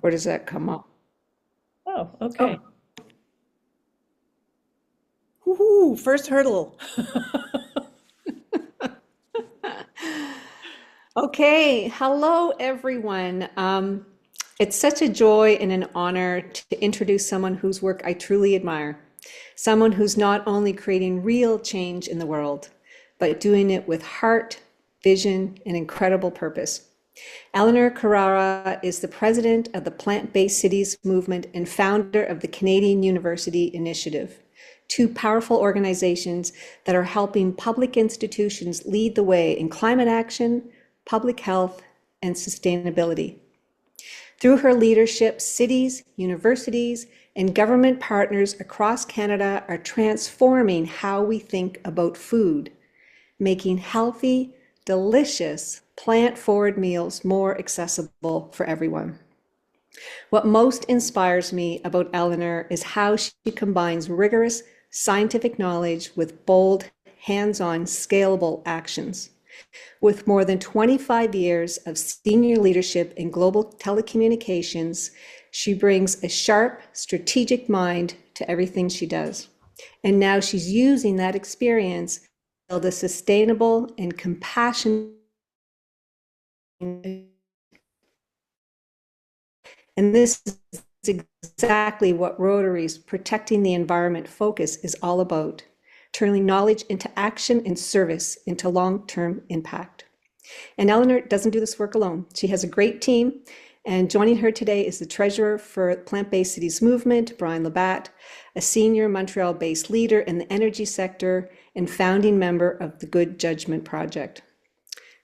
Or does that come up? Oh, okay. Oh, Woohoo, first hurdle. okay. Hello, everyone. It's such a joy and an honor to introduce someone whose work I truly admire. Someone who's not only creating real change in the world, but doing it with heart, vision, and incredible purpose. Eleanor Carrara is the president of the Plant-Based Cities movement and founder of the Canadian University Initiative, two powerful organizations that are helping public institutions lead the way in climate action, public health, and sustainability. Through her leadership, cities, universities, and government partners across Canada are transforming how we think about food, making healthy, delicious, plant-forward meals more accessible for everyone. What most inspires me about Eleanor is how she combines rigorous scientific knowledge with bold, hands-on, scalable actions. With more than 25 years of senior leadership in global telecommunications, she brings a sharp, strategic mind to everything she does. And now she's using that experience to build a sustainable and compassionate. And this is exactly what Rotary's Protecting the Environment focus is all about, turning knowledge into action and service into long-term impact. And Eleanor doesn't do this work alone. She has a great team, and joining her today is the treasurer for Plant-Based Cities Movement, Brian Labatt, a senior Montreal-based leader in the energy sector and founding member of the Good Judgment Project.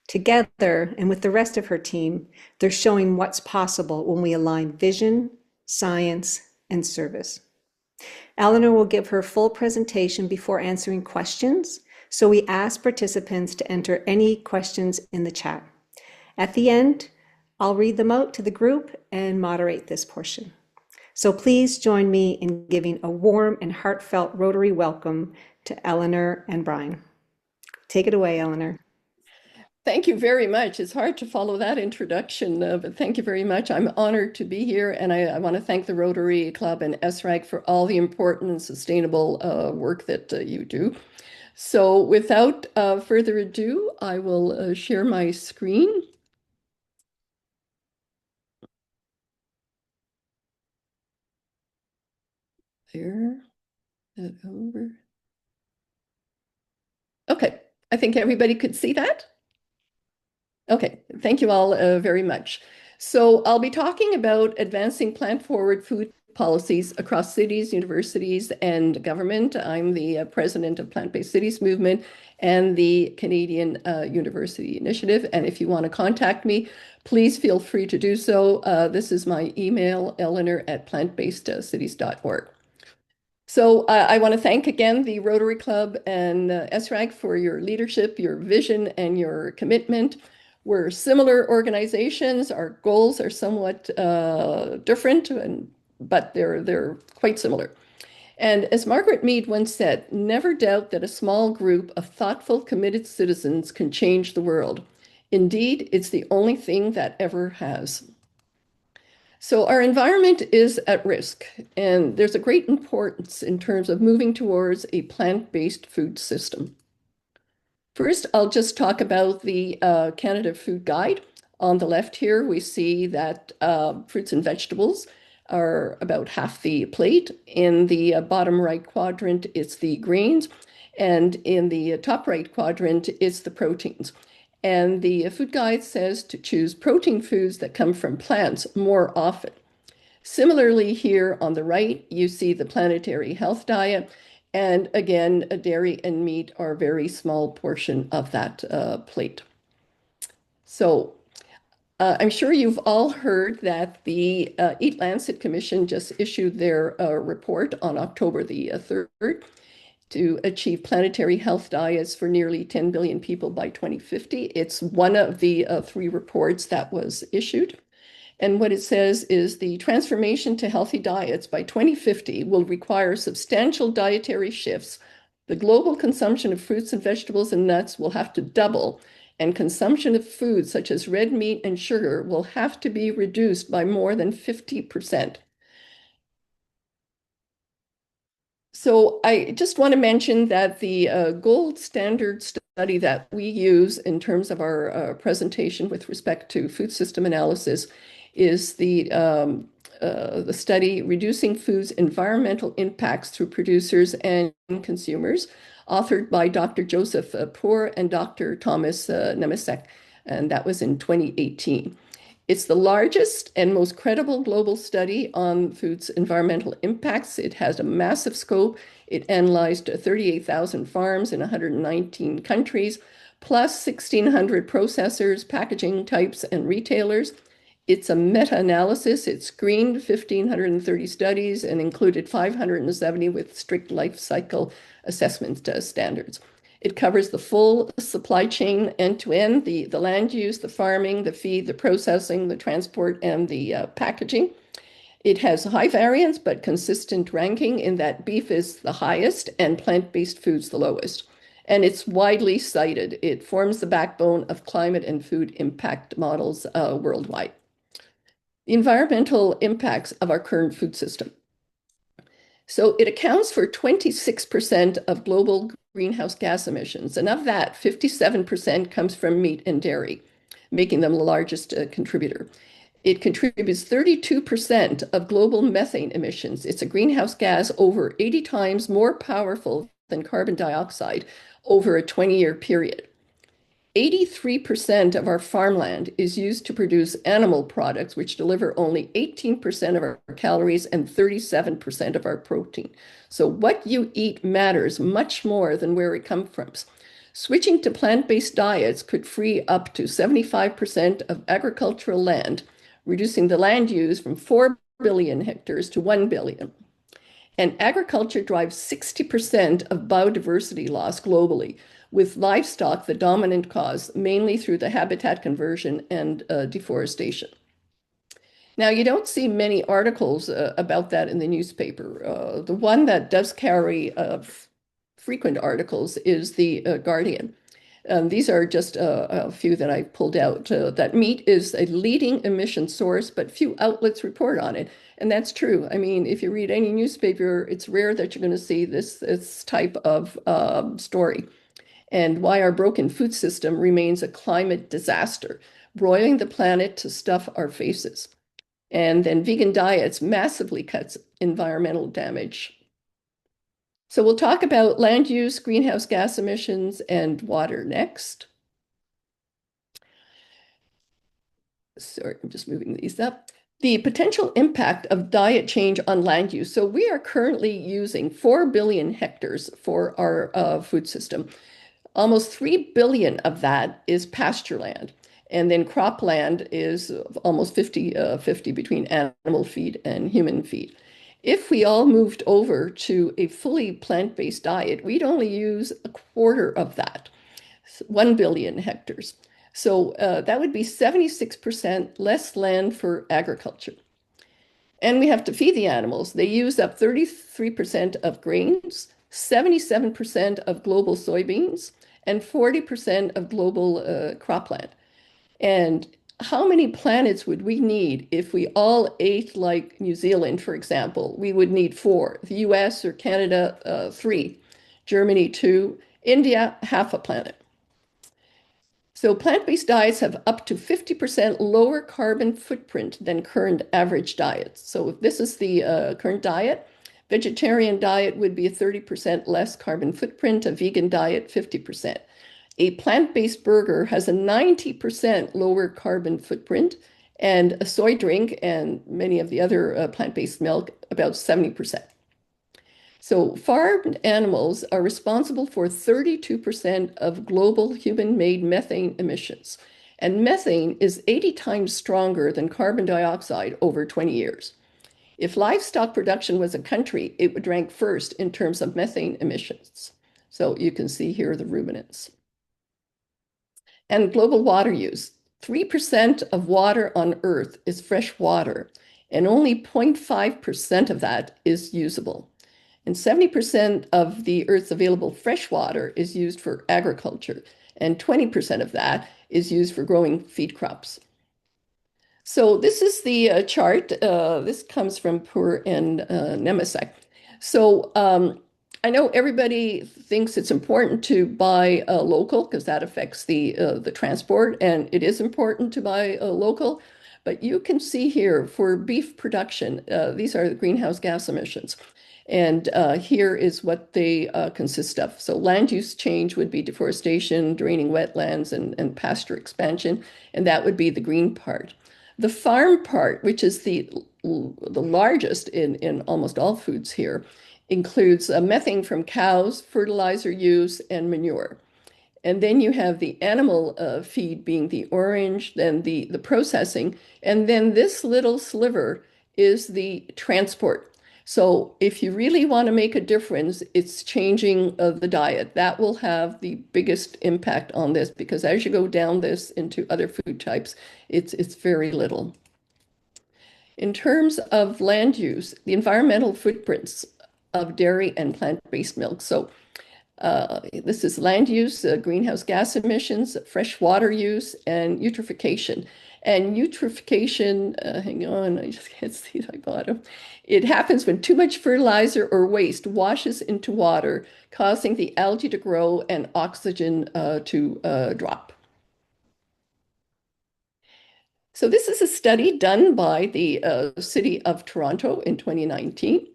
Together, and with the rest of her team, they're showing what's possible when we align vision, science, and service. Eleanor will give her full presentation before answering questions, so we ask participants to enter any questions in the chat. At the end, I'll read them out to the group and moderate this portion. So please join me in giving a warm and heartfelt Rotary welcome to Eleanor and Brian. Take it away, Eleanor. Thank you very much. It's hard to follow that introduction, but thank you very much. I'm honored to be here, and I want to thank the Rotary Club and SRAG for all the important and sustainable work that you do. So without further ado, I will share my screen. There, that over. Okay, I think everybody could see that. Okay, thank you all very much. So I'll be talking about advancing plant-forward food policies across cities, universities, and government. I'm the president of Plant-Based Cities Movement and the Canadian University Initiative. And if you want to contact me, please feel free to do so. This is my email, eleanor@plantbasedcities.org. So I want to thank again the Rotary Club and SRAG for your leadership, your vision, and your commitment. We're similar organizations. Our goals are somewhat different, but they're quite similar. And as Margaret Mead once said, never doubt that a small group of thoughtful, committed citizens can change the world. Indeed, it's the only thing that ever has. So our environment is at risk, and there's a great importance in terms of moving towards a plant-based food system. First, I'll just talk about the Canada Food Guide. On the left here, we see that fruits and vegetables are about half the plate. In the bottom right quadrant, it's the grains, and in the top right quadrant, it's the proteins. And the food guide says to choose protein foods that come from plants more often. Similarly, here on the right, you see the planetary health diet. And again, dairy and meat are a very small portion of that plate. So I'm sure you've all heard that the Eat Lancet Commission just issued their report on October the 3rd to achieve planetary health diets for nearly 10 billion people by 2050. It's one of the three reports that was issued. And what it says is the transformation to healthy diets by 2050 will require substantial dietary shifts. The global consumption of fruits and vegetables and nuts will have to double, and consumption of foods such as red meat and sugar will have to be reduced by more than 50%. So I just want to mention that the gold standard study that we use in terms of our presentation with respect to food system analysis is the study Reducing Food's Environmental Impacts Through Producers and Consumers, authored by Dr. Joseph Poor and Dr. Thomas Nemesek, and that was in 2018. It's the largest and most credible global study on food's environmental impacts. It has a massive scope. It analyzed 38,000 farms in 119 countries, plus 1,600 processors, packaging types, and retailers. It's a meta-analysis. It screened 1,530 studies and included 570 with strict life cycle assessment standards. It covers the full supply chain end to end, the land use, the farming, the feed, the processing, the transport, and the packaging. It has high variance but consistent ranking in that beef is the highest and plant-based foods the lowest. And it's widely cited. It forms the backbone of climate and food impact models worldwide. The environmental impacts of our current food system. So it accounts for 26% of global greenhouse gas emissions. And of that, 57% comes from meat and dairy, making them the largest contributor. It contributes 32% of global methane emissions. It's a greenhouse gas over 80 times more powerful than carbon dioxide over a 20-year period. 83% of our farmland is used to produce animal products, which deliver only 18% of our calories and 37% of our protein. So what you eat matters much more than where it comes from. Switching to plant-based diets could free up to 75% of agricultural land, reducing the land use from 4 billion hectares to 1 billion. And agriculture drives 60% of biodiversity loss globally, with livestock the dominant cause, mainly through the habitat conversion and deforestation. Now, you don't see many articles about that in the newspaper. The one that does carry frequent articles is the Guardian. These are just a few that I pulled out. That meat is a leading emission source, but few outlets report on it. And that's true. I mean, if you read any newspaper, it's rare that you're going to see this type of story. And why our broken food system remains a climate disaster, broiling the planet to stuff our faces. And then vegan diets massively cuts environmental damage. So we'll talk about land use, greenhouse gas emissions, and water next. Sorry, I'm just moving these up. The potential impact of diet change on land use. So we are currently using 4 billion hectares for our food system. Almost 3 billion of that is pasture land. And then cropland is almost 50-50 between animal feed and human feed. If we all moved over to a fully plant-based diet, we'd only use a quarter of that, 1 billion hectares. So that would be 76% less land for agriculture. And we have to feed the animals. They use up 33% of grains, 77% of global soybeans, and 40% of global cropland. And how many planets would we need if we all ate like New Zealand, for example? We would need 4. The US or Canada, 3. Germany, 2. India, half a planet. So plant-based diets have up to 50% lower carbon footprint than current average diets. So if this is the current diet, vegetarian diet would be a 30% less carbon footprint, a vegan diet, 50%. A plant-based burger has a 90% lower carbon footprint, and a soy drink and many of the other plant-based milk, about 70%. So farmed animals are responsible for 32% of global human-made methane emissions. And methane is 80 times stronger than carbon dioxide over 20 years. If livestock production was a country, it would rank first in terms of methane emissions. So you can see here the ruminants. And global water use. 3% of water on Earth is fresh water, and only 0.5% of that is usable. And 70% of the Earth's available fresh water is used for agriculture. and 20% of that is used for growing feed crops. So this is the chart. This comes from Poor and Nemesek. So I know everybody thinks it's important to buy local because that affects the transport, and it is important to buy local. But you can see here for beef production, these are the greenhouse gas emissions. And here is what they consist of. So land use change would be deforestation, draining wetlands, and pasture expansion, and that would be the green part. The farm part, which is the largest in almost all foods here, includes methane from cows, fertilizer use, and manure. And then you have the animal feed being the orange, then the processing, and then this little sliver is the transport. So if you really want to make a difference, it's changing the diet. That will have the biggest impact on this because as you go down this into other food types, it's very little. In terms of land use, the environmental footprints of dairy and plant-based milk. So this is land use, greenhouse gas emissions, fresh water use, and eutrophication. And eutrophication, hang on, I just can't see the bottom. It happens when too much fertilizer or waste washes into water, causing the algae to grow and oxygen to drop. So this is a study done by the City of Toronto in 2019,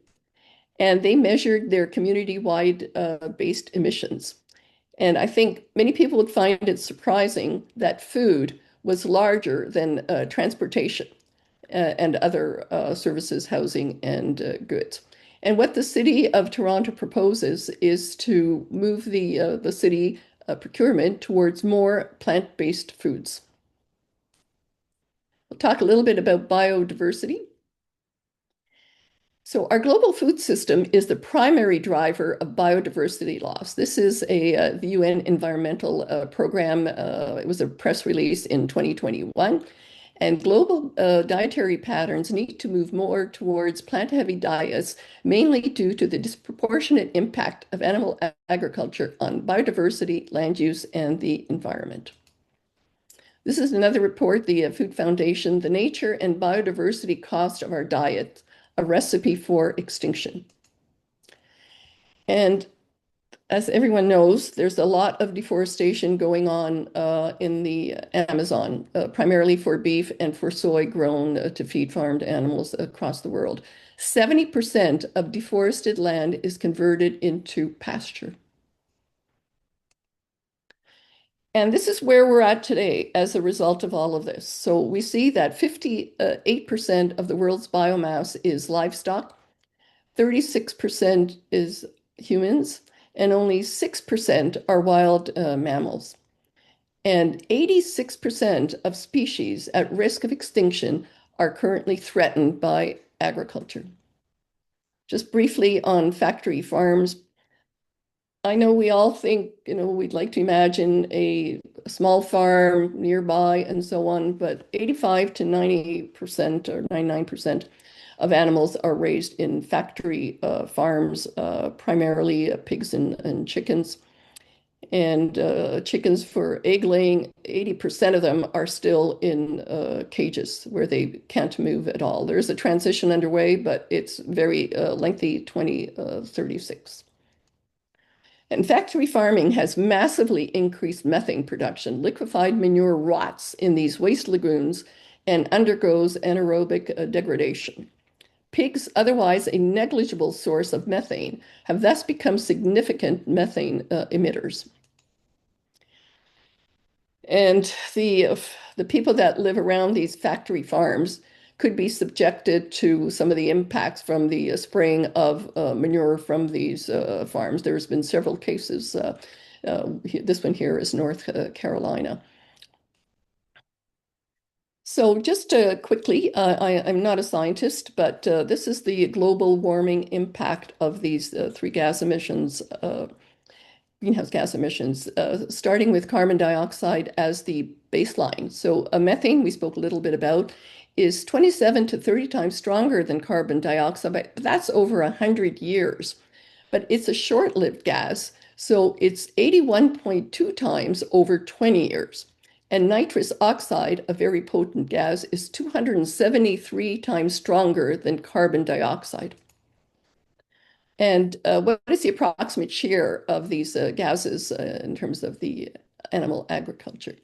and they measured their community-wide based emissions. And I think many people would find it surprising that food was larger than transportation and other services, housing, and goods. And what the City of Toronto proposes is to move the city procurement towards more plant-based foods. We'll talk a little bit about biodiversity. So our global food system is the primary driver of biodiversity loss. This is the UN environmental program. It was a press release in 2021. And global dietary patterns need to move more towards plant-heavy diets, mainly due to the disproportionate impact of animal agriculture on biodiversity, land use, and the environment. This is another report, the Food Foundation, The Nature and Biodiversity Cost of Our Diet, a Recipe for Extinction. And as everyone knows, there's a lot of deforestation going on in the Amazon, primarily for beef and for soy grown to feed farmed animals across the world. 70% of deforested land is converted into pasture. And this is where we're at today as a result of all of this. So we see that 58% of the world's biomass is livestock, 36% is humans, and only 6% are wild mammals. And 86% of species at risk of extinction are currently threatened by agriculture. Just briefly on factory farms, I know we all think, we'd like to imagine a small farm nearby and so on, but 85 to 90% or 99% of animals are raised in factory farms, primarily pigs and chickens. And chickens for egg laying, 80% of them are still in cages where they can't move at all. There's a transition underway, but it's very lengthy, 2036. And factory farming has massively increased methane production. Liquefied manure rots in these waste lagoons and undergoes anaerobic degradation. Pigs, otherwise a negligible source of methane, have thus become significant methane emitters. And the people that live around these factory farms could be subjected to some of the impacts from the spraying of manure from these farms. There's been several cases. This one here is North Carolina. So just quickly, I'm not a scientist, but this is the global warming impact of these three gas emissions, greenhouse gas emissions, starting with carbon dioxide as the baseline. So methane, we spoke a little bit about, is 27 to 30 times stronger than carbon dioxide, but that's over 100 years. But it's a short-lived gas, So it's 81.2 times over 20 years. And nitrous oxide, a very potent gas, is 273 times stronger than carbon dioxide. And what is the approximate share of these gases in terms of the animal agriculture?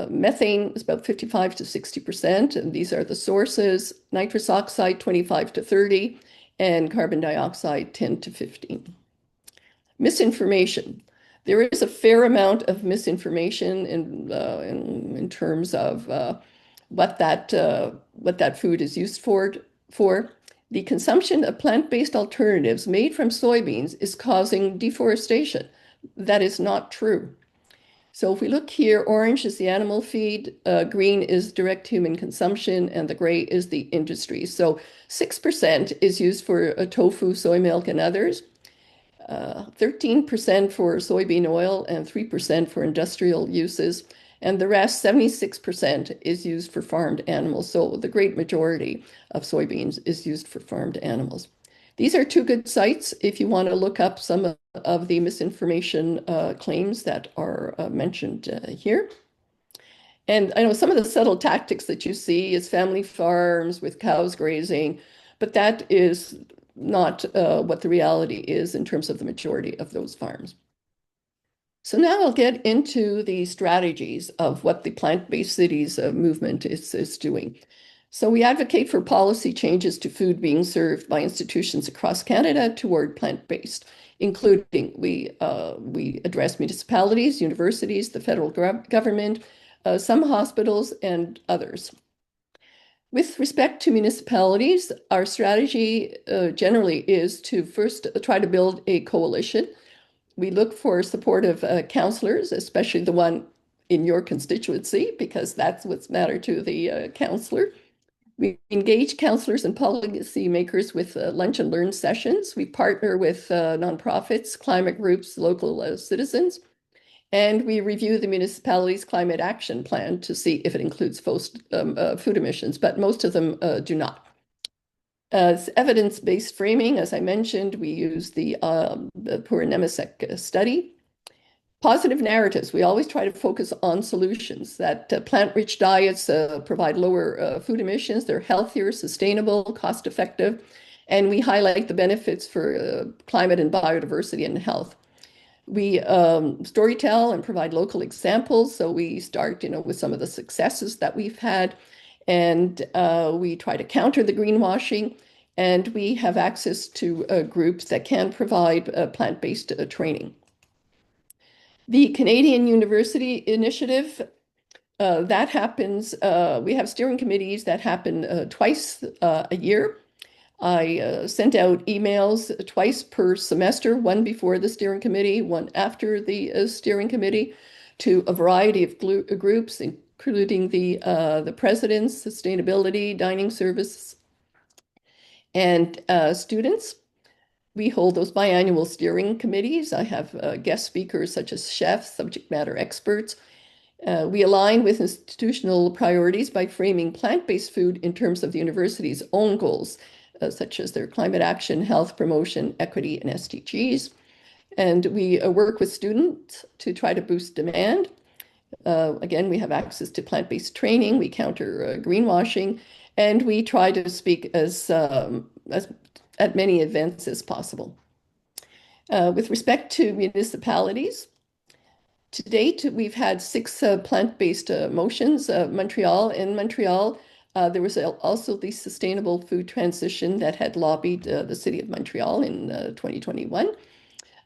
Methane is about 55 to 60%, and these are the sources. Nitrous oxide, 25 to 30, and carbon dioxide, 10 to 15. Misinformation. There is a fair amount of misinformation in terms of what that food is used for. The consumption of plant-based alternatives made from soybeans is causing deforestation. That is not true. So if we look here, orange is the animal feed, green is direct human consumption, and the gray is the industry. So 6% is used for tofu, soy milk, and others. 13% for soybean oil and 3% for industrial uses. And the rest, 76%, is used for farmed animals. So the great majority of soybeans is used for farmed animals. These are two good sites if you want to look up some of the misinformation claims that are mentioned here. And I know some of the subtle tactics that you see is family farms with cows grazing, but that is not what the reality is in terms of the majority of those farms. So now I'll get into the strategies of what the plant-based cities movement is doing. So we advocate for policy changes to food being served by institutions across Canada toward plant-based, including we address municipalities, universities, the federal government, some hospitals, and others. With respect to municipalities, our strategy generally is to first try to build a coalition. We look for supportive councillors, especially the one in your constituency, because that's what's matter to the councillor. We engage councillors and policy makers with lunch and learn sessions. We partner with nonprofits, climate groups, local citizens, and we review the municipality's climate action plan to see if it includes food emissions, but most of them do not. As evidence-based framing, as I mentioned, we use the Pura-Nemesek study. Positive narratives. We always try to focus on solutions that plant-rich diets provide lower food emissions. They're healthier, sustainable, cost-effective, and we highlight the benefits for climate and biodiversity and health. We storytell and provide local examples. So we start, with some of the successes that we've had, and we try to counter the greenwashing. And we have access to groups that can provide plant-based training. The Canadian University Initiative, that happens, we have steering committees that happen twice a year. I sent out emails twice per semester, one before the steering committee, one after the steering committee, to a variety of groups, including the presidents, sustainability, dining services, and students. We hold those biannual steering committees. I have guest speakers such as chefs, subject matter experts. We align with institutional priorities by framing plant-based food in terms of the university's own goals, such as their climate action, health promotion, equity, and SDGs. And we work with students to try to boost demand. Again, we have access to plant-based training. We counter greenwashing, and we try to speak as at many events as possible. With respect to municipalities, to date, we've had 6 plant-based motions. In Montreal, there was also the Sustainable Food Transition that had lobbied the City of Montreal in 2021.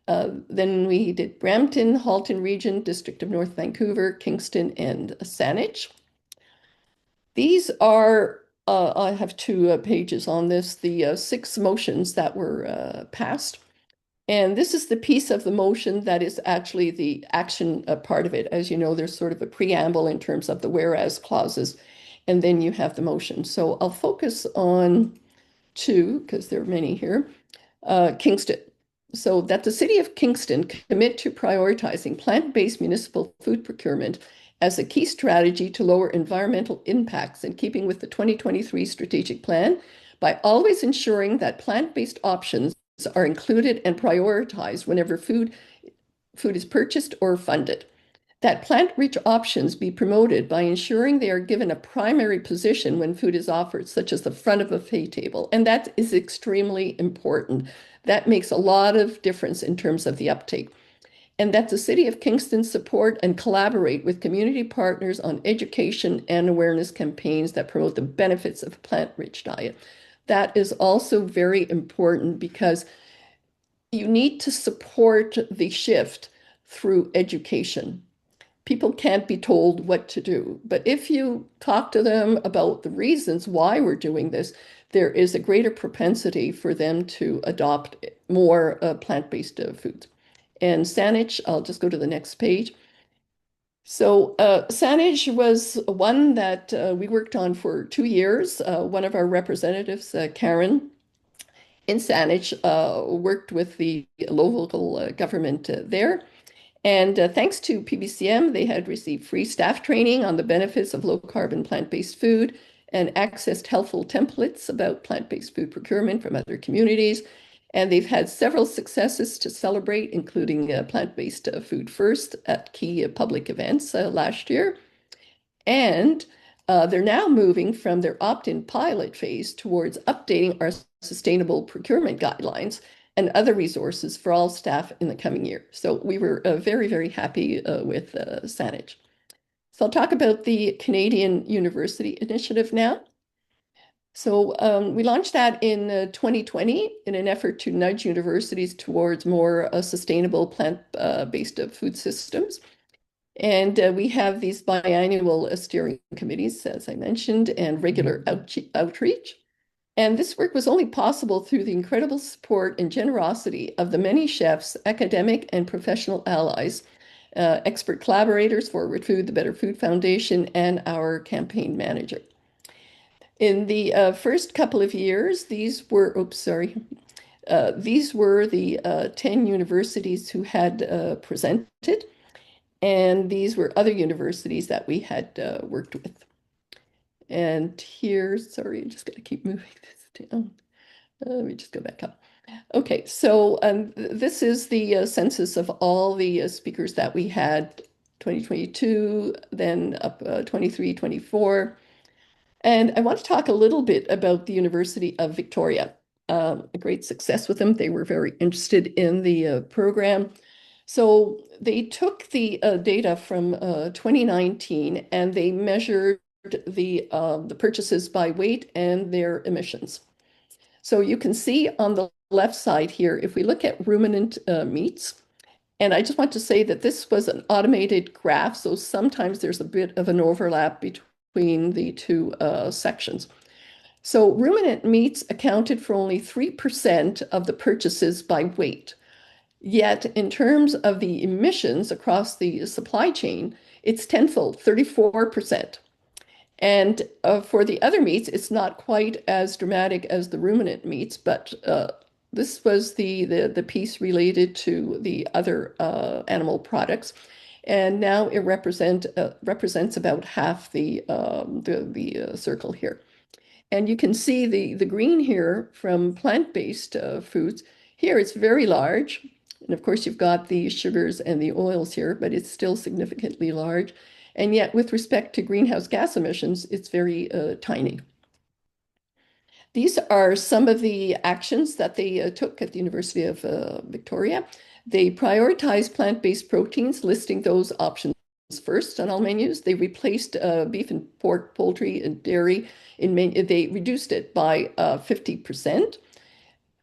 Then we did Brampton, Halton Region, District of North Vancouver, Kingston, and Saanich. These are, I have 2 pages on this, the 6 motions that were passed. And this is the piece of the motion that is actually the action part of it. As you know, there's sort of a preamble in terms of the whereas clauses, and then you have the motion. So I'll focus on 2, because there are many here. Kingston. So that the City of Kingston commit to prioritizing plant-based municipal food procurement as a key strategy to lower environmental impacts in keeping with the 2023 strategic plan by always ensuring that plant-based options are included and prioritized whenever food food is purchased or funded. That plant-rich options be promoted by ensuring they are given a primary position when food is offered, such as the front of a buffet table. And that is extremely important. That makes a lot of difference in terms of the uptake. And that the City of Kingston support and collaborate with community partners on education and awareness campaigns that promote the benefits of a plant-rich diet. That is also very important because you need to support the shift through education. People can't be told what to do. But if you talk to them about the reasons why we're doing this, there is a greater propensity for them to adopt more plant-based foods. And Saanich, I'll just go to the next page. So Saanich was one that we worked on for 2 years. One of our representatives, Karen, in Saanich, worked with the local government there. And thanks to PBCM, they had received free staff training on the benefits of low-carbon plant-based food and accessed helpful templates about plant-based food procurement from other communities. And they've had several successes to celebrate, including plant-based food first at key public events last year. And they're now moving from their opt-in pilot phase towards updating our sustainable procurement guidelines and other resources for all staff in the coming year. So we were very, very happy with Saanich. So I'll talk about the Canadian University Initiative now. So we launched that in 2020 in an effort to nudge universities towards more sustainable plant-based food systems. And we have these biannual steering committees, as I mentioned, and regular outreach. And this work was only possible through the incredible support and generosity of the many chefs, academic and professional allies, expert collaborators, Forward Food, the Better Food Foundation, and our campaign manager. In the first couple of years, these were the 10 universities who had presented, and these were other universities that we had worked with. And here, sorry, I'm just going to keep moving this down. Let me just go back up. Okay, so this is the census of all the speakers that we had 2022, then up 23, 24. And I want to talk a little bit about the University of Victoria. A great success with them. They were very interested in the program. So they took the data from 2019 and they measured the purchases by weight and their emissions. So you can see on the left side here, if we look at ruminant meats, and I just want to say that this was an automated graph, so sometimes there's a bit of an overlap between the two sections. So ruminant meats accounted for only 3% of the purchases by weight. Yet in terms of the emissions across the supply chain, it's tenfold, 34%. And for the other meats, it's not quite as dramatic as the ruminant meats, but this was the piece related to the other animal products. And now it represents about half the circle here. And you can see the green here from plant-based foods. Here it's very large. And of course, you've got the sugars and the oils here, but it's still significantly large. And yet, with respect to greenhouse gas emissions, it's very tiny. These are some of the actions that they took at the University of Victoria. They prioritized plant-based proteins, listing those options first on all menus. They replaced beef and pork, poultry, and dairy. They reduced it by 50%.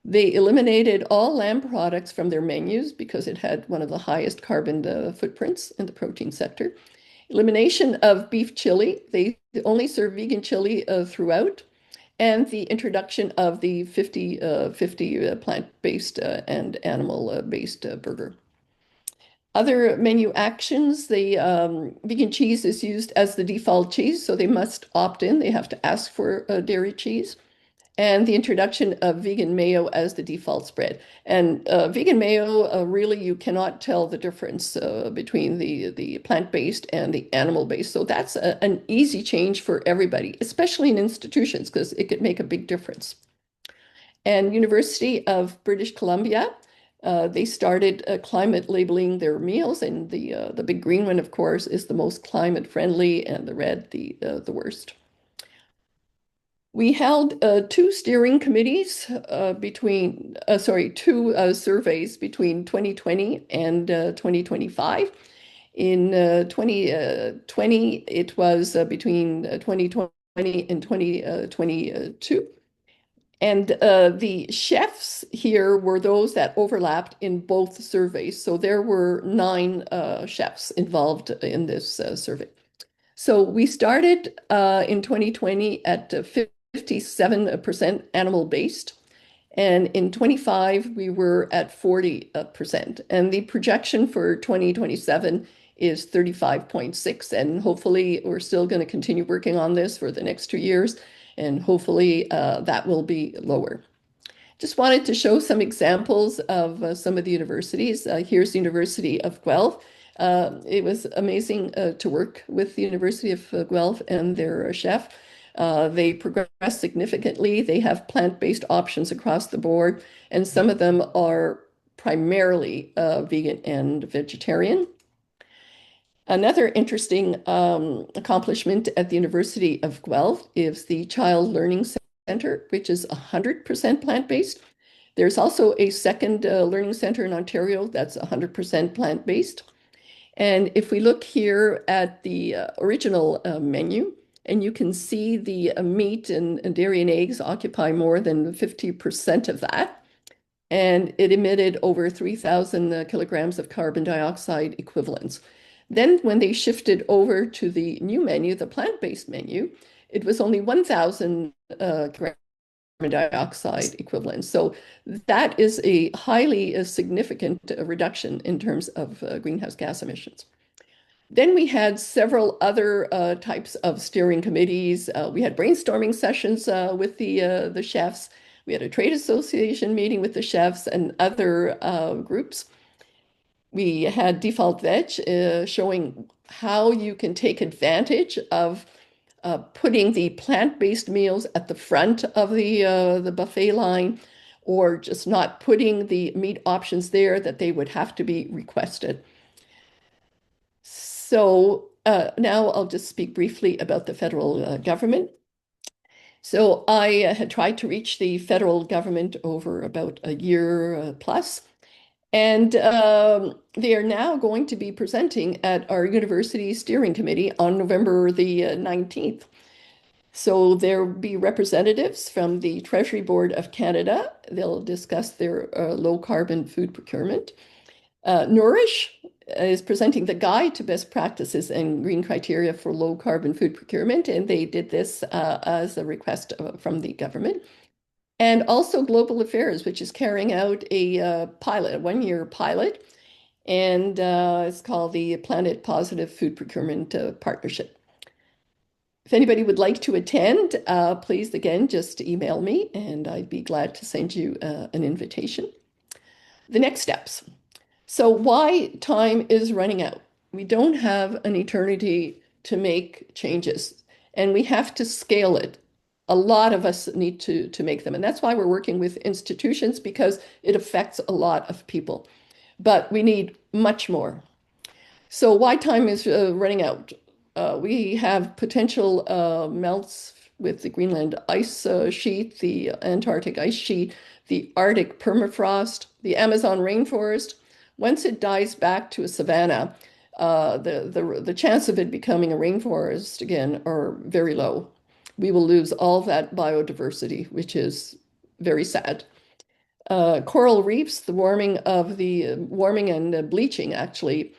They eliminated all lamb products from their menus because it had one of the highest carbon footprints in the protein sector. Elimination of beef chili. They only serve vegan chili throughout. And the introduction of the 50-50 plant-based and animal-based burger. Other menu actions, the vegan cheese is used as the default cheese, so they must opt in. They have to ask for dairy cheese. And the introduction of vegan mayo as the default spread. And vegan mayo, really, you cannot tell the difference between the plant-based and the animal-based. So that's an easy change for everybody, especially in institutions, because it could make a big difference. And University of British Columbia, They started climate labeling their meals, and the big green one, of course, is the most climate friendly, and the red the worst. We held two steering committees two surveys between 2020 and 2025. In 2020, it was between 2020 and 2022. And the chefs here were those that overlapped in both surveys. So there were nine chefs involved in this survey. So we started in 2020 at 57% animal-based, and in 25 we were at 40%. And the projection for 2027 is 35.6, and hopefully we're still going to continue working on this for the next 2 years, and hopefully that will be lower. Just wanted to show some examples of some of the universities. Here's the University of Guelph. It was amazing to work with the University of Guelph and their chef. They progressed significantly. They have plant-based options across the board, and some of them are primarily vegan and vegetarian. Another interesting accomplishment at the University of Guelph is the Child Learning Center, which is 100% plant-based. There's also a second learning center in Ontario that's 100% plant-based. And if we look here at the original menu, and you can see the meat and dairy and eggs occupy more than 50% of that. And it emitted over 3,000 kilograms of carbon dioxide equivalents. Then when they shifted over to the new menu, the plant-based menu, it was only 1,000 carbon dioxide equivalents. So that is a highly significant reduction in terms of greenhouse gas emissions. Then we had several other types of steering committees. We had brainstorming sessions with the chefs. We had a trade association meeting with the chefs and other groups. We had Default Veg showing how you can take advantage of putting the plant-based meals at the front of the buffet line, or just not putting the meat options there, that they would have to be requested. So now I'll just speak briefly about the federal government. So I had tried to reach the federal government over about a year plus, and they are now going to be presenting at our university steering committee on November the 19th. So there will be representatives from the Treasury Board of Canada. They'll discuss their low carbon food procurement. Nourish is presenting the guide to best practices and green criteria for low carbon food procurement, and they did this as a request from the government. And also Global Affairs, which is carrying out a pilot, a 1-year pilot, and it's called the Planet Positive Food Procurement Partnership. If anybody would like to attend, please, again, just email me, and I'd be glad to send you an invitation. The next steps. So why time is running out? We don't have an eternity to make changes, and we have to scale it. A lot of us need to make them, and that's why we're working with institutions, because it affects a lot of people. But we need much more. So why time is running out? We have potential melts with the Greenland ice sheet, the Antarctic ice sheet, the Arctic permafrost, the Amazon rainforest. Once it dies back to a savanna, the chance of it becoming a rainforest again are very low. We will lose all that biodiversity, which is very sad. Coral reefs, the warming and bleaching actually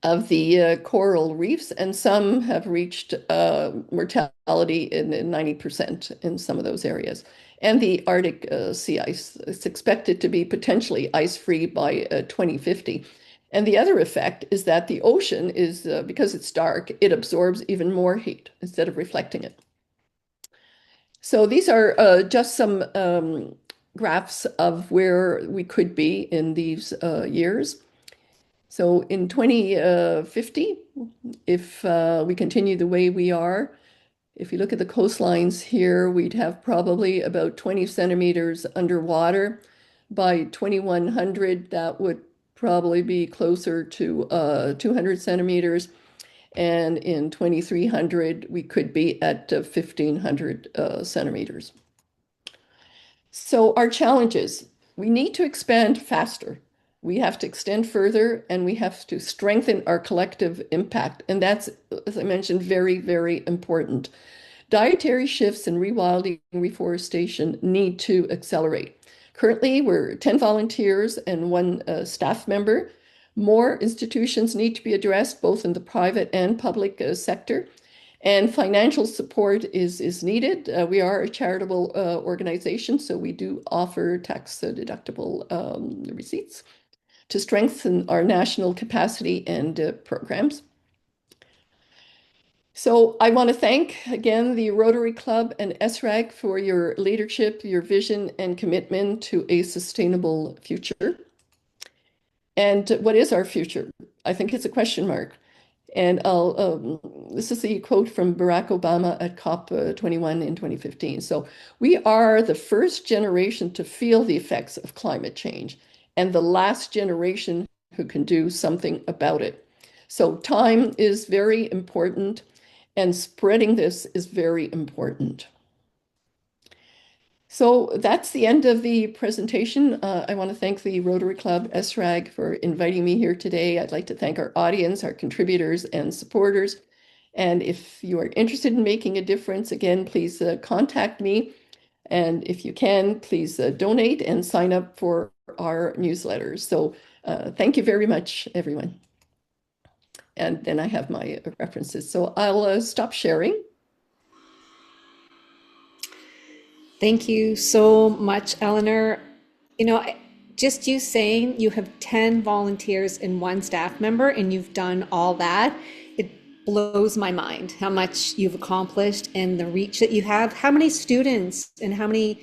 of the coral reefs, and some have reached mortality in 90% in some of those areas. And the Arctic sea ice is expected to be potentially ice-free by 2050. And the other effect is that the ocean is, because it's dark, it absorbs even more heat instead of reflecting it. So these are just some graphs of where we could be in these years. So in 2050, if we continue the way we are, if you look at the coastlines here, we'd have probably about 20 centimeters underwater. by 2100, that would probably be closer to 200 centimeters. And in 2300, we could be at 1500 centimeters. So our challenges, we need to expand faster. We have to extend further and we have to strengthen our collective impact. And that's, as I mentioned, very, very important. Dietary shifts and rewilding reforestation need to accelerate. Currently, we're 10 volunteers and one staff member. More institutions need to be addressed, both in the private and public sector. And financial support is needed. We are a charitable organization, so we do offer tax deductible receipts to strengthen our national capacity and programs. So I want to thank again the Rotary Club and SRAG for your leadership, your vision, and commitment to a sustainable future. And what is our future? I think it's a question mark. And this is the quote from Barack Obama at COP 21 in 2015. So we are the first generation to feel the effects of climate change and the last generation who can do something about it. So time is very important and spreading this is very important. So that's the end of the presentation. I want to thank the Rotary Club SRAG for inviting me here today. I'd like to thank our audience, our contributors and supporters. And if you are interested in making a difference, again, please contact me. And if you can, please donate and sign up for our newsletters. So thank you very much, everyone. And then I have my references. So I'll stop sharing. Thank you so much, Eleanor. You know, just you saying you have 10 volunteers and one staff member and you've done all that, it blows my mind how much you've accomplished and the reach that you have. How many students and how many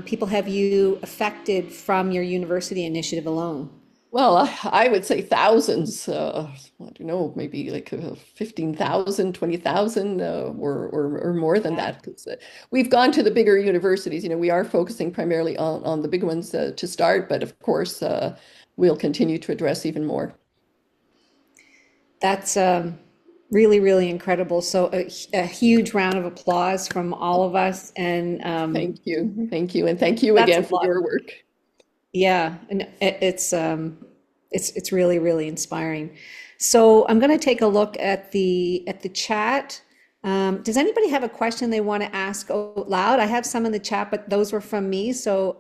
people have you affected from your university initiative alone? Well, I would say thousands. I don't know, maybe like 15,000, 20,000, or more than Yeah. that. 'Cause, we've gone to the bigger universities. You know, we are focusing primarily on the big ones to start, but of course, we'll continue to address even more. That's really, really incredible. So a huge round of applause from all of us. And Thank you. Thank you. And thank you that's a again for lot. your work. Yeah, and it's really, really inspiring. So I'm going to take a look at the chat. Does anybody have a question they want to ask out loud? I have some in the chat, but those were from me, so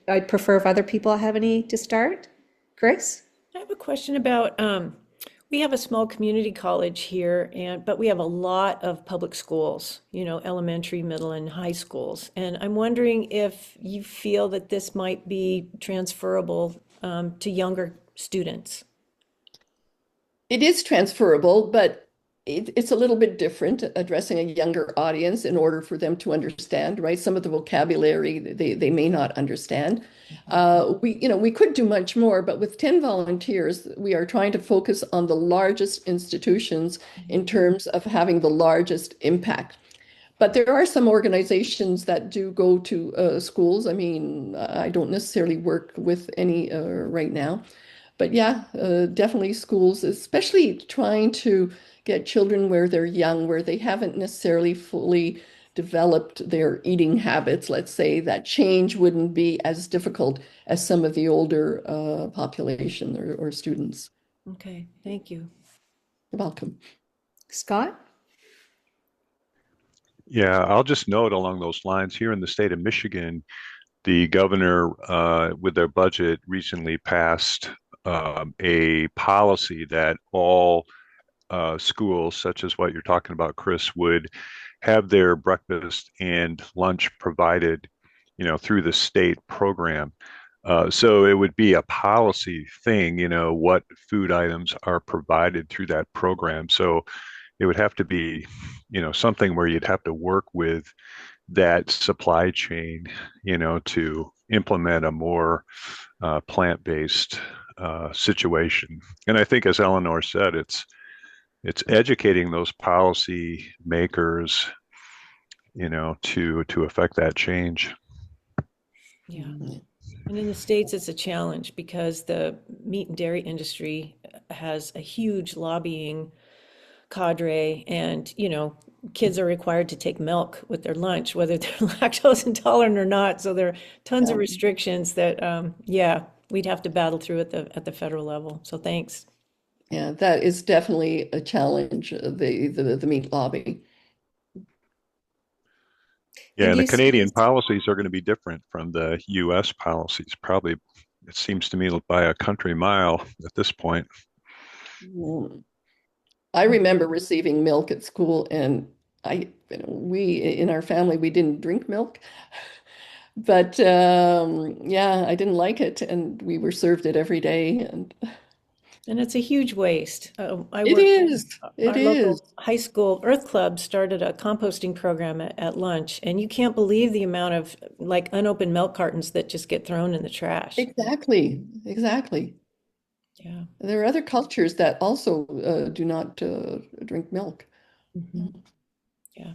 I'd prefer if other people have any to start. Chris? I have a question about, we have a small community college here but we have a lot of public schools, elementary, middle and high schools. And I'm wondering if you feel that this might be transferable, to younger students. It is transferable, but it's a little bit different addressing a younger audience in order for them to understand, right? Some of the vocabulary they may not understand. We could do much more, but with 10 volunteers, we are trying to focus on the largest institutions in terms of having the largest impact. But there are some organizations that do go to schools. I mean, I don't necessarily work with any right now. But yeah, definitely schools, especially trying to get children where they're young, where they haven't necessarily fully developed their eating habits, let's say, that change wouldn't be as difficult as some of the older population or students. Okay, thank you. You're welcome. Scott? Yeah, I'll just note along those lines here in the state of Michigan, the governor, with their budget, recently passed a policy that all schools, such as what you're talking about, Chris, would have their breakfast and lunch provided, through the state program. So it would be a policy thing, what food items are provided through that program. So it would have to be, something where you'd have to work with that supply chain, to implement a more plant-based situation. And I think, as Eleanor said, it's educating those policy makers, to affect that change. Yeah. And in the States, it's a challenge because the meat and dairy industry has a huge lobbying cadre, and kids are required to take milk with their lunch, whether they're lactose intolerant or not. So there are tons of Yeah, restrictions that, yeah, we'd have to battle through at the federal level. So thanks. yeah, that is definitely a challenge, the meat lobby. Yeah, And do and the you see, Canadian policies are going to be different from the US policies, probably, it seems to me, by a country mile at this point. Mm. I remember receiving milk at school, and we in our family we didn't drink milk, but yeah, I didn't like it, and we were served it every day, and And it's a huge waste. I it work, is, it our is. local high school Earth Club started a composting program at lunch, and you can't believe the amount of like unopened milk cartons that just get thrown in the trash. Exactly, exactly. Yeah. There are other cultures that also do not drink milk. Mhm. Yeah.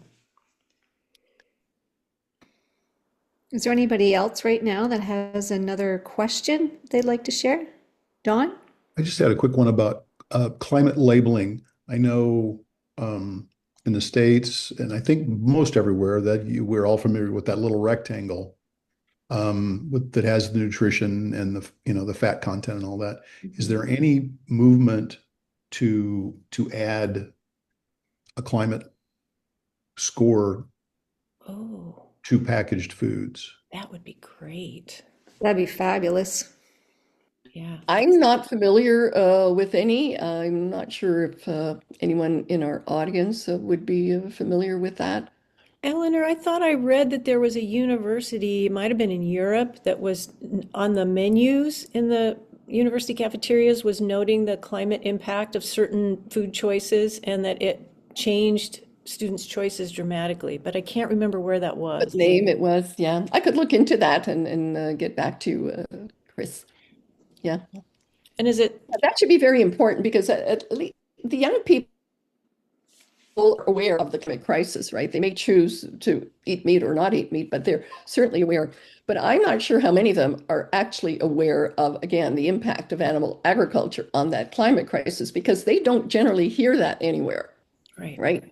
is there anybody else right now that has another question they'd like to share? Dawn? I just had a quick one about climate labeling. I know in the States, and I think most everywhere, that we're all familiar with that little rectangle that has the nutrition and the fat content and all that. Is Mhm. there any movement to add a climate score Oh, to packaged foods? that would be great. That'd be fabulous. Yeah. I'm not familiar with any. I'm not sure if anyone in our audience would be familiar with that. Eleanor, I thought I read that there was a university, it might have been in Europe, that was on the menus in the university cafeterias was noting the climate impact of certain food choices and that it changed students' choices dramatically, but I can't remember where that What was. name it was? Yeah, I could look into that and get back to Chris. Yeah, And is it, that should be very important because at least the young people are aware of the climate crisis, right? They may choose to eat meat or not eat meat, but they're certainly aware. But I'm not sure how many of them are actually aware of, again, the impact of animal agriculture on that climate crisis because they don't generally hear that anywhere, right? right?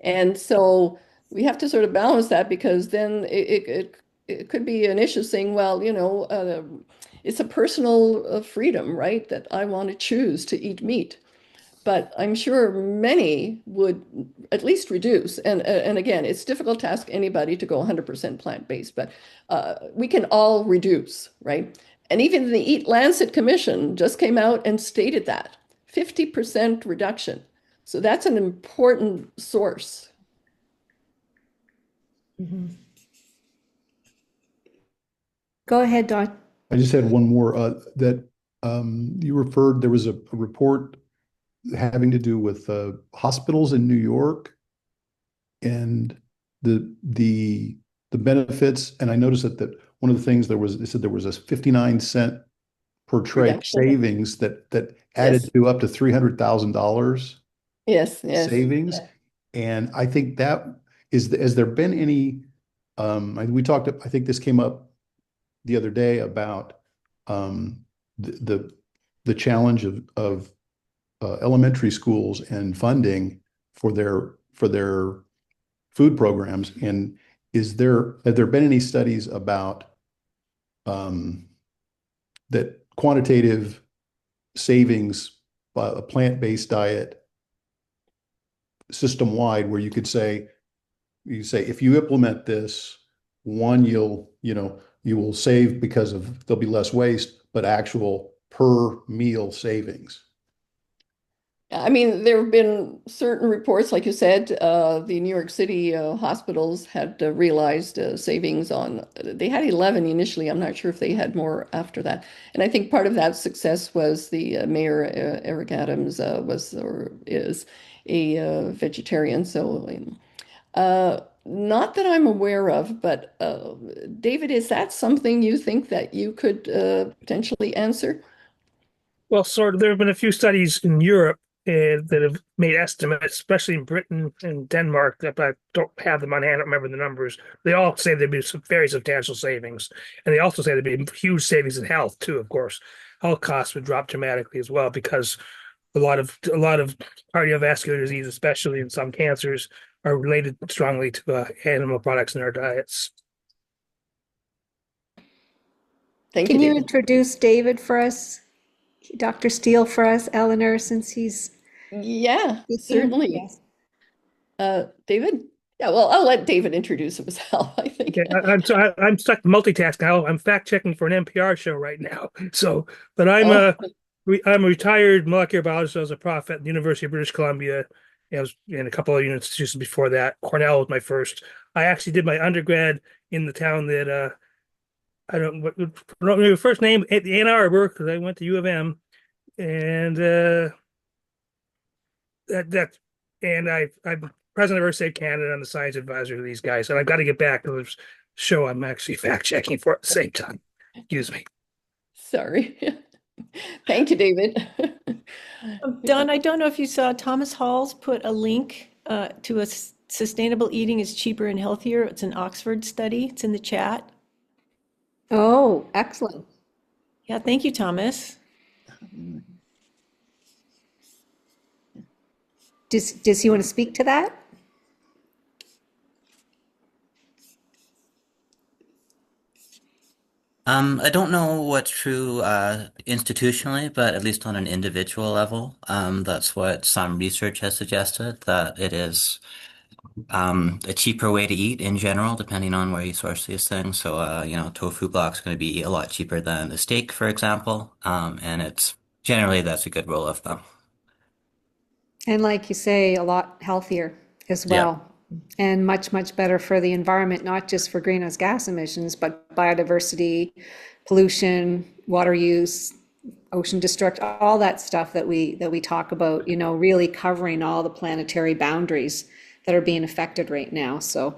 And so we have to sort of balance that because then it could be an issue saying, well, it's a personal freedom, right? That I want to choose to eat meat. But I'm sure many would at least reduce. And again, it's difficult to ask anybody to go 100% plant-based, but we can all reduce, right? And even the Eat Lancet Commission just came out and stated that 50% reduction. So that's an important source. Mhm. Go ahead, Dawn. I just had one more that you referred. There was a report having to do with hospitals in New York and the the benefits. And I noticed that one of the things they said there was a 59 cent per tray Reduction. savings that added Yes, to up to $300,000 yes, yes. savings. And I think that has there been any, we talked, I think this came up the other day about the, the, the challenge of elementary schools and funding for their food programs. And have there been any studies about that quantitative savings by a plant-based diet system-wide, where you say if you implement this, one, you will save because there'll be less waste, but actual per meal savings. I mean, there have been certain reports, like you said, the New York City hospitals had realized savings on, they had 11 initially. I'm not sure if they had more after that. And I think part of that success was the Mayor Eric Adams was or is a vegetarian. So, not that I'm aware of, but David, is that something you think that you could potentially answer? Well, sort of. There have been a few studies in Europe that have made estimates, especially in Britain and Denmark, that I don't have them on hand, I don't remember the numbers. They all say there'd be some very substantial savings. And they also say there'd be huge savings in health too, of course. Health costs would drop dramatically as well because a lot of cardiovascular disease, especially in some cancers, are related strongly to animal products in our diets. Thank you, Can you David. introduce David for us, Dr. Steele for us, Eleanor, since he's Yeah, speaking? certainly. Yes. David? Yeah, well, I'll let David introduce himself, I think. Okay, I'm stuck multitasking now. I'm fact checking for an NPR show right now. So, but Oh, I'm a retired molecular biologist. I was a prof at the University of British Columbia. I was in a couple of institutions before that. Cornell was my first. I actually did my undergrad in the town that I don't remember the first name at the Ann Arbor because I went to U of M, and that and I'm president of Earth Canada. I'm the science advisor to these guys, and I've got to get back to this show. I'm actually fact checking for at the same time. Excuse me. sorry. Thank you, David. Don, I don't know if you saw Thomas Hall's put a link to sustainable eating is cheaper and healthier. It's an Oxford study. It's in the chat. Oh, excellent. Yeah, thank you, Thomas. Does he want to speak to that? I don't know what's true institutionally, but at least on an individual level, that's what some research has suggested, that it is a cheaper way to eat in general, depending on where you source these things. So, tofu block's going to be a lot cheaper than a steak, for example, and it's generally that's a good rule of thumb. And like you say, a lot healthier as Yeah. well. And much, much better for the environment, not just for greenhouse gas emissions, but biodiversity, pollution, water use, ocean destruct, all that stuff that we talk about, really covering all the planetary boundaries that are being affected right now. So,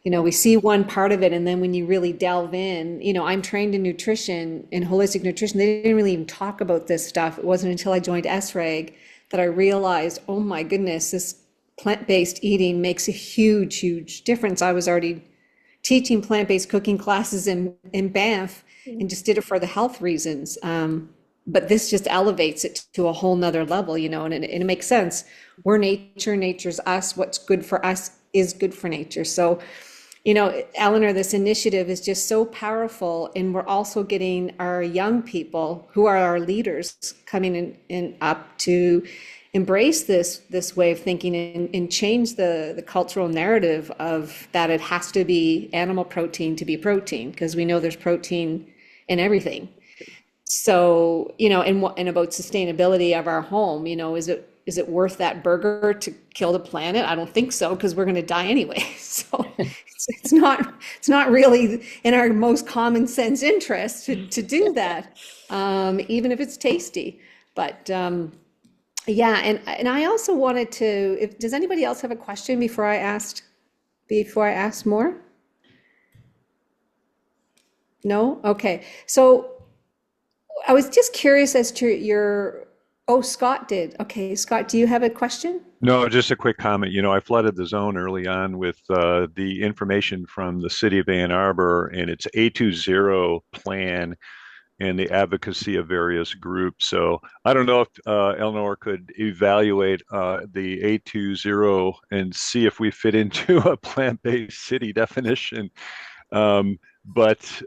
we see one part of it, and then when you really delve in, I'm trained in nutrition, in holistic nutrition. They didn't really even talk about this stuff. It wasn't until I joined SRAG that I realized, oh my goodness, this plant-based eating makes a huge, huge difference. I was already teaching plant-based cooking classes in Banff and just did it for the health reasons. But this just elevates it to a whole nother level, and it makes sense. We're nature, nature's us. What's good for us is good for nature. So, Eleanor, this initiative is just so powerful, and we're also getting our young people who are our leaders coming in up to embrace this way of thinking and change the cultural narrative of that it has to be animal protein to be protein, because we know there's protein in everything. So, and about sustainability of our home, is it worth that burger to kill the planet? I don't think so, because we're going to die anyway. So it's not really in our most common sense interest to do that, even if it's tasty. But yeah, and I also wanted to, does anybody else have a question before I asked more? No? Okay. So I was just curious as to oh, Scott did. Okay, Scott, do you have a question? No, just a quick comment. I flooded the zone early on with the information from the city of Ann Arbor and its A20 plan and the advocacy of various groups. So I don't know if Eleanor could evaluate the A20 and see if we fit into a plant-based city definition. But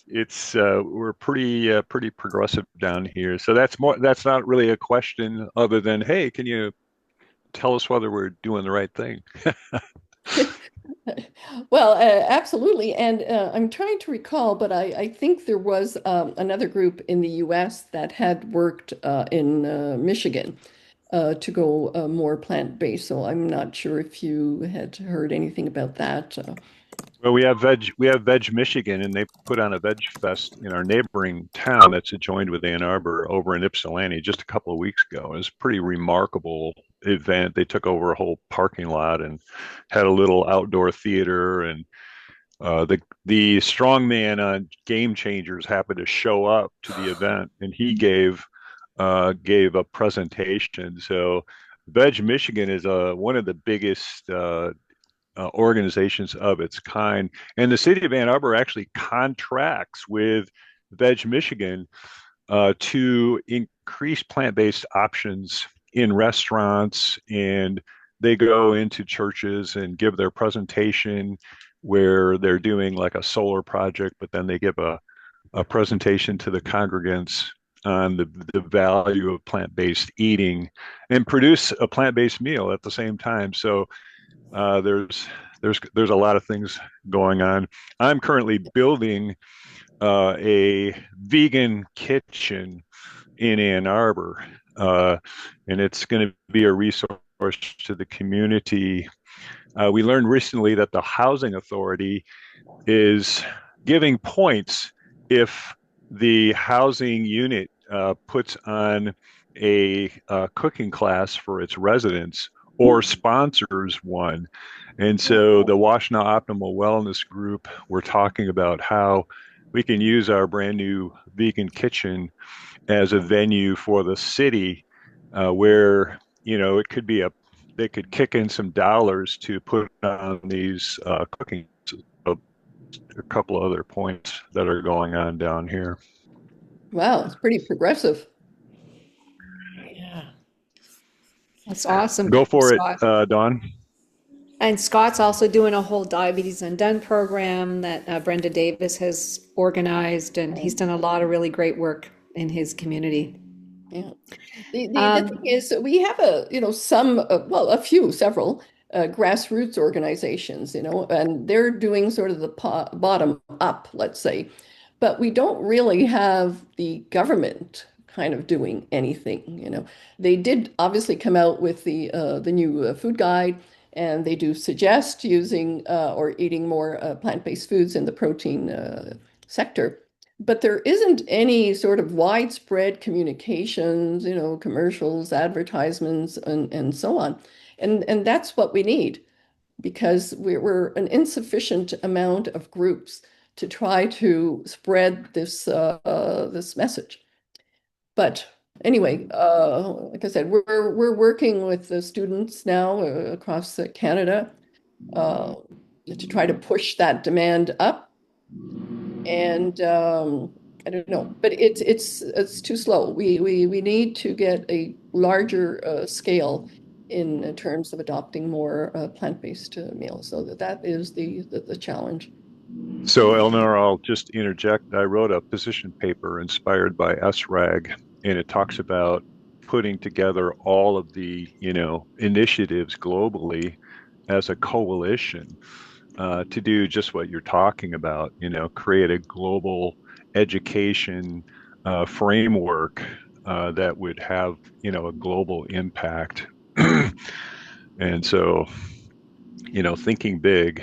it's we're pretty progressive down here. So that's not really a question other than, hey, can you tell us whether we're doing the right thing? Well, absolutely. And I'm trying to recall, but I think there was another group in the US that had worked in Michigan to go more plant-based. So I'm not sure if you had heard anything about that. Well, we have Veg Michigan, and they put on a Veg Fest in our neighboring town that's adjoined with Ann Arbor over in Ypsilanti just a couple of weeks ago. It was a pretty remarkable event. They took over a whole parking lot and had a little outdoor theater, and the strongman on Game Changers happened to show up to the event, and he gave gave a presentation. So Veg Michigan is one of the biggest organizations of its kind. And the city of Ann Arbor actually contracts with Veg Michigan to increase plant-based options in restaurants, and they go into churches and give their presentation where they're doing like a solar project, but then they give a presentation to the congregants on the value of plant-based eating and produce a plant-based meal at the same time. So uh, there's there's a lot of things going on. I'm currently building a vegan kitchen in Ann Arbor, uh, and it's going to be a resource to the community. We learned recently that the housing authority is giving points if the housing unit puts on a cooking class for its residents or sponsors one. And so the Washtenaw Optimal Wellness Group, we're talking about how we can use our brand new vegan kitchen as a venue for the city where, it could be they could kick in some dollars to put on these cooking, a couple of other points that are going on down here. Wow, it's pretty progressive. Yeah. That's awesome, Go for it, Scott. Dawn. And Scott's also doing a whole Diabetes Undone program that Brenda Davis has organized, and he's done a lot of really great work in his community. Yeah. The thing is, we have some, well, several grassroots organizations, and they're doing sort of the bottom up, let's say, but we don't really have the government kind of doing anything. They did obviously come out with the new food guide, and they do suggest using or eating more plant-based foods in the protein sector. But there isn't any sort of widespread communications, commercials, advertisements, and so on. And that's what we need because we're an insufficient amount of groups to try to spread this message. But anyway, like I said, we're working with the students now across Canada uh, to try to push that demand up. And I don't know, but it's too slow. We need to get a larger scale in terms of adopting more plant-based meals. So that is the challenge. So, Eleanor, I'll just interject. I wrote a position paper inspired by SRAG, and it talks about putting together all of the, initiatives globally as a coalition to do just what you're talking about, create a global education framework that would have, a global impact. And so, thinking big.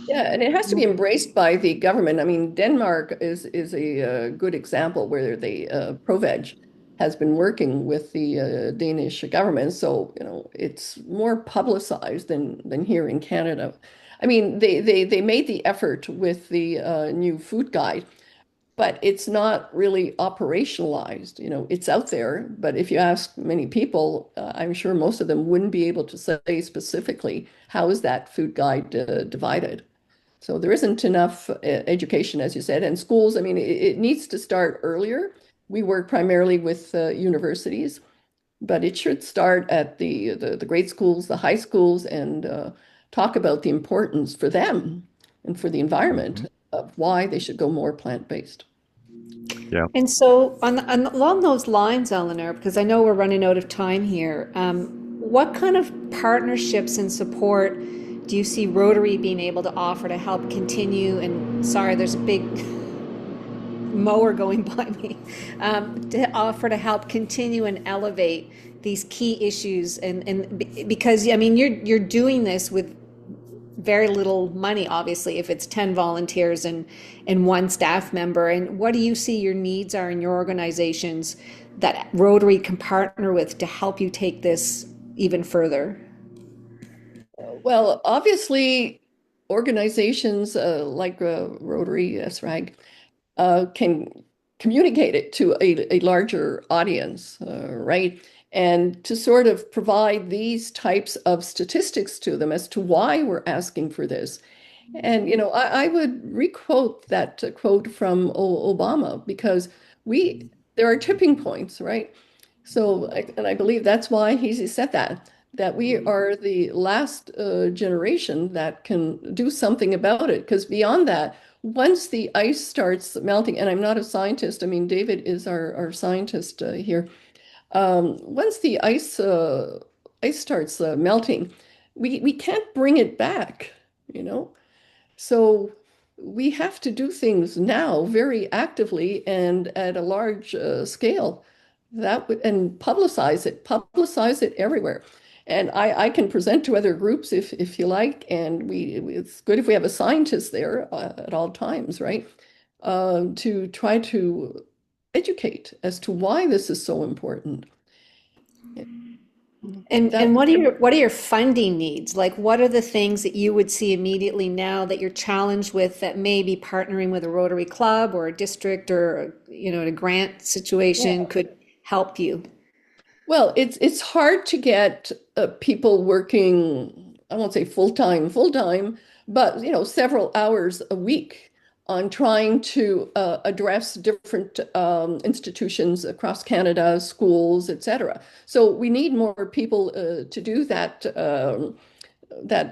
Yeah, and it has to be embraced by the government. I mean, Denmark is a, good example where the Proveg has been working with the Danish government, so it's more publicized than here in Canada. I mean, they made the effort with the new food guide, but it's not really operationalized. It's out there, but if you ask many people, I'm sure most of them wouldn't be able to say specifically how is that food guide divided. So there isn't enough education, as you said, and schools. I mean, it needs to start earlier. We work primarily with universities, but it should start at the grade schools, the high schools, and talk about the importance for them and for the environment Mhm. of why they should go more plant-based. Yeah. And so, along those lines, Eleanor, because I know we're running out of time here, what kind of partnerships and support do you see Rotary being able to offer to help continue? And sorry, there's a big mower going by me, to offer to help continue and elevate these key issues, and because I mean you're doing this with very little money, obviously, if it's 10 volunteers and one staff member. And what do you see your needs are in your organizations that Rotary can partner with to help you take this even further? Well, obviously, organizations like Rotary, SRAG, can communicate it to a larger audience, right? And to sort of provide these types of statistics to them as to why we're asking for this. And, I would requote that quote from Obama because there are tipping points, right? So, and I believe that's why he said that we are the last generation that can do something about it. Because beyond that, once the ice starts melting, and I'm not a scientist, I mean, David is our scientist here. Once the ice starts melting, we can't bring it back, you know? So we have to do things now very actively and at a large scale and publicize it everywhere. And I can present to other groups if you like, and it's good if we have a scientist there at all times, right? To try to educate as to why this is so important. And That what are your funding needs? Like, what are the things that you would see immediately now that you're challenged with that maybe partnering with a Rotary Club or a district or, a grant situation yeah. could help you? Well, it's hard to get people working, I won't say full time, but several hours a week on trying to address different institutions across Canada, schools, etc. So we need more people to do that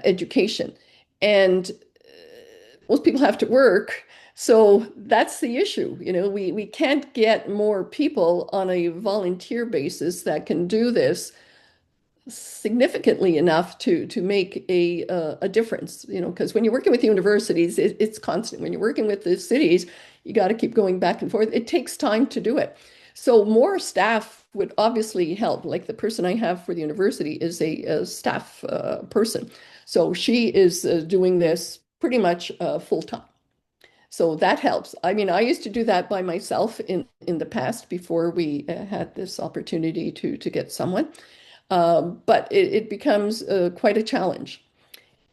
education, and most people have to work. So that's the issue. We can't get more people on a volunteer basis that can do this significantly enough to make a difference, because when you're working with universities, it's constant. When you're working with the cities, you got to keep going back and forth. It takes time to do it. So more staff would obviously help. Like the person I have for the university is a staff person. So she is doing this pretty much full time. So that helps. I mean, I used to do that by myself in the past before we had this opportunity to get someone. But it becomes quite a challenge.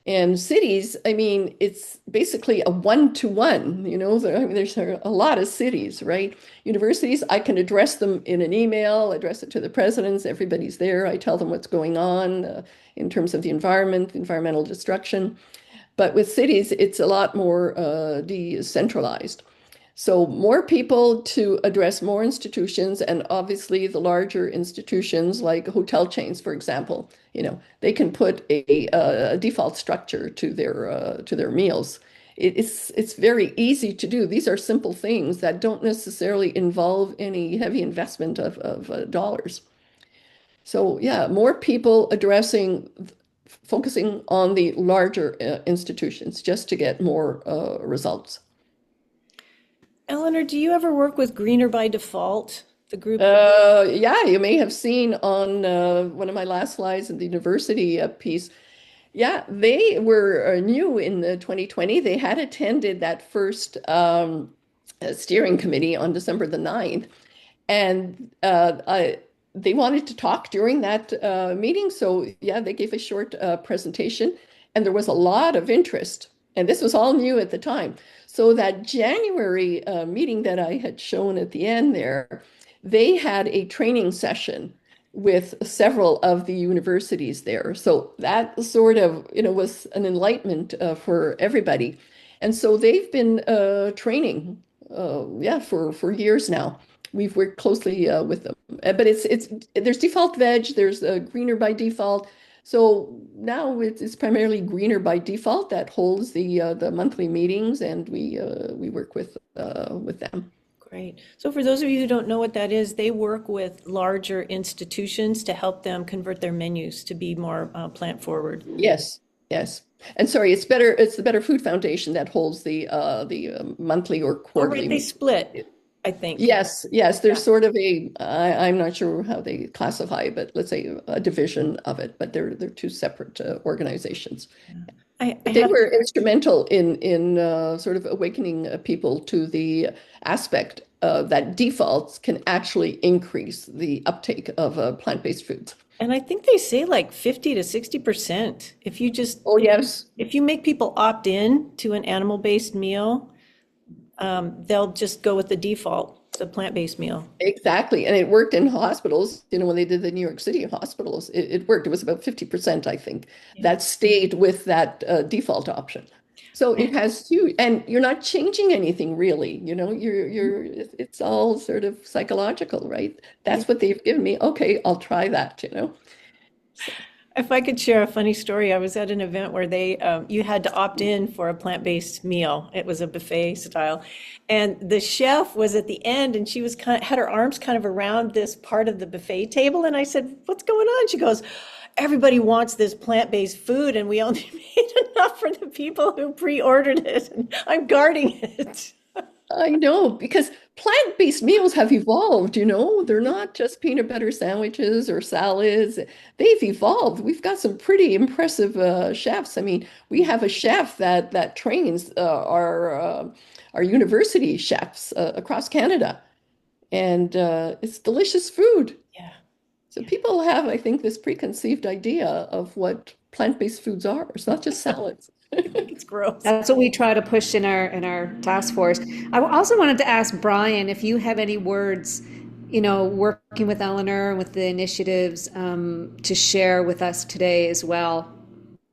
And cities, I mean, it's basically a one-to-one, I mean, there's a lot of cities, right? Universities, I can address them in an email, address it to the presidents, everybody's there. I tell them what's going on in terms of the environment, environmental destruction. But with cities, it's a lot more decentralized. So more people to address more institutions, and obviously the larger institutions like hotel chains, for example, they can put a default structure to their meals. It's very easy to do. These are simple things that don't necessarily involve any heavy investment of dollars. So yeah, more people focusing on the larger institutions just to get more results. Eleanor, do you ever work with Greener by Default, the group? Yeah, you may have seen on one of my last slides in the university piece. Yeah, they were new in 2020. They had attended that first steering committee on December the 9th. And they wanted to talk during that meeting. So, yeah, they gave a short presentation, and there was a lot of interest. And this was all new at the time. So, that January meeting that I had shown at the end there, they had a training session with several of the universities there. So, that sort of, was an enlightenment for everybody. And so, they've been training, yeah, for years now. We've worked closely with them, but there's default veg, there's greener by default. So now it's primarily greener by default that holds the monthly meetings, and we work with them. Great. So for those of you who don't know what that is, they work with larger institutions to help them convert their menus to be more plant forward. Yes, yes. And sorry, it's the Better Food Foundation that holds the monthly or Oh, quarterly. right, they split, I think. Yes, yes, there's sort of I'm not sure how they classify, but let's say a division of it, but they're two separate organizations. They were instrumental in sort of awakening people to the aspect that defaults can actually increase the uptake of plant-based foods. And I think they say like 50 to 60%. If you just, Oh, yes. if you make people opt in to an animal-based meal, they'll just go with the default. It's a plant-based meal. Exactly. And it worked in hospitals. When they did the New York City hospitals, it worked. It was about 50%, I think, Yeah. that stayed with that default option. So it has huge, and you're not changing anything really, it's all sort of psychological, right? Yeah. That's what they've given me. Okay, I'll try that. So, If I could share a funny story, I was at an event where you had to opt in for a plant-based meal. It was a buffet style. And the chef was at the end and she was had her arms kind of around this part of the buffet table. And I said, "What's going on?" She goes, "Everybody wants this plant-based food and we only made enough for the people who pre-ordered it. And I'm guarding it." I know because plant-based meals have evolved. They're not just peanut butter sandwiches or salads. They've evolved. We've got some pretty impressive chefs. I mean, we have a chef that trains our university chefs across Canada, and it's delicious food. Yeah. So people have, I think, this preconceived idea of what plant-based foods are. It's not just salads. I think it's gross. That's what we try to push in our task force. I also wanted to ask Brian if you have any words, working with Eleanor and with the initiatives to share with us today as well,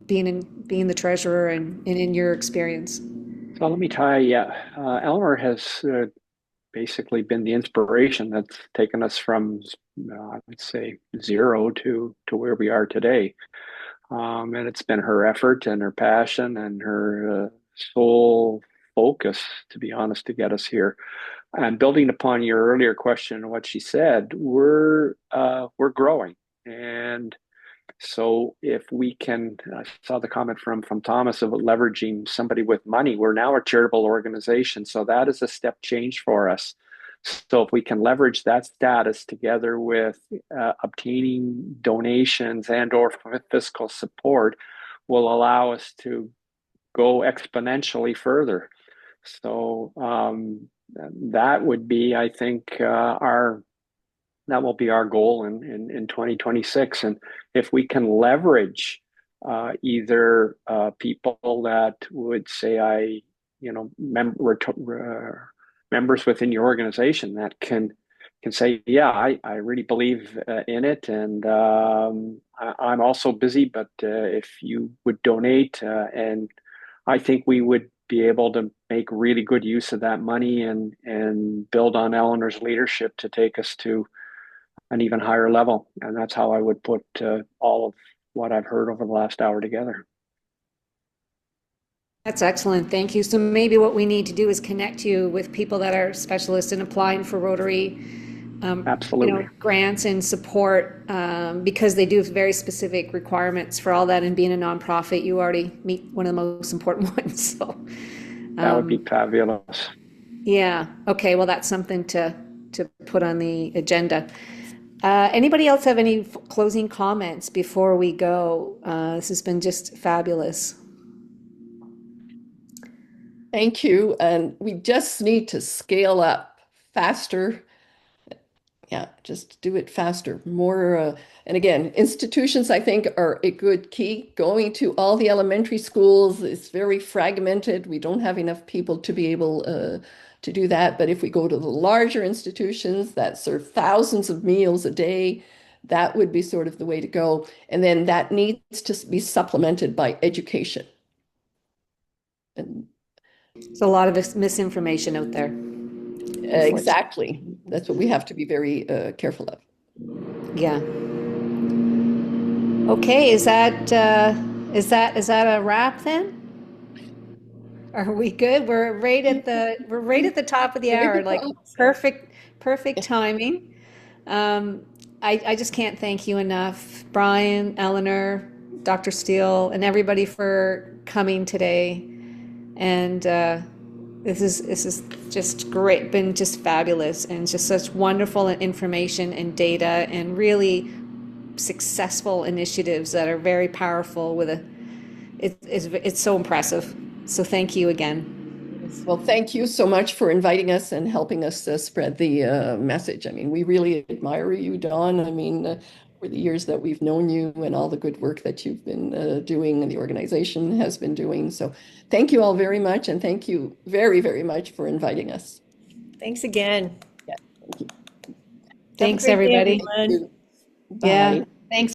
being the treasurer and in your experience. So let me tell you, Eleanor has basically been the inspiration that's taken us from, I would say, zero to where we are today. And it's been her effort and her passion and her sole focus, to be honest, to get us here. And building upon your earlier question and what she said, we're growing, and so if we can, I saw the comment from Thomas about leveraging somebody with money. We're now a charitable organization, so that is a step change for us. So if we can leverage that status together with obtaining donations and/or fiscal support, will allow us to go exponentially further. So that would be, I think, our that will be our goal in 2026. And if we can leverage either people that would say, members within your organization that can say, yeah, I really believe in it, and I'm also busy, but if you would donate, and I think we would be able to make really good use of that money and build on Eleanor's leadership to take us to an even higher level. And that's how I would put all of what I've heard over the last hour together. That's excellent. Thank you. So maybe what we need to do is connect you with people that are specialists in applying for Rotary, Absolutely. grants and support, because they do have very specific requirements for all that. And being a nonprofit, you already meet one of the most important ones. So That would be fabulous. yeah. Okay. Well, that's something to put on the agenda. Anybody else have any closing comments before we go? This has been just fabulous. Thank you. And we just need to scale up faster. Yeah, just do it faster. More, and again, institutions, I think, are a good key. Going to all the elementary schools is very fragmented. We don't have enough people to be able to do that. But if we go to the larger institutions that serve thousands of meals a day, that would be sort of the way to go. And then that needs to be supplemented by education. And There's a lot of misinformation out there. exactly. That's what we have to be very careful of. Yeah. Okay, is that a wrap then? Are we good? We're right at the top of the Very hour, good like job. perfect timing. I just can't thank you enough, Brian, Eleanor, Dr. Steele, and everybody for coming today. And this is just great, been just fabulous, and just such wonderful information and data, and really successful initiatives that are very powerful. It's so impressive. So thank you again. Well, thank you so much for inviting us and helping us spread the message. I mean, we really admire you, Dawn. I mean, for the years that we've known you and all the good work that you've been doing and the organization has been doing. So thank you all very much. And thank you very, very much for inviting us. Thanks again. Yeah. Have a Thanks, great day, everybody. everyone. Bye. Yeah.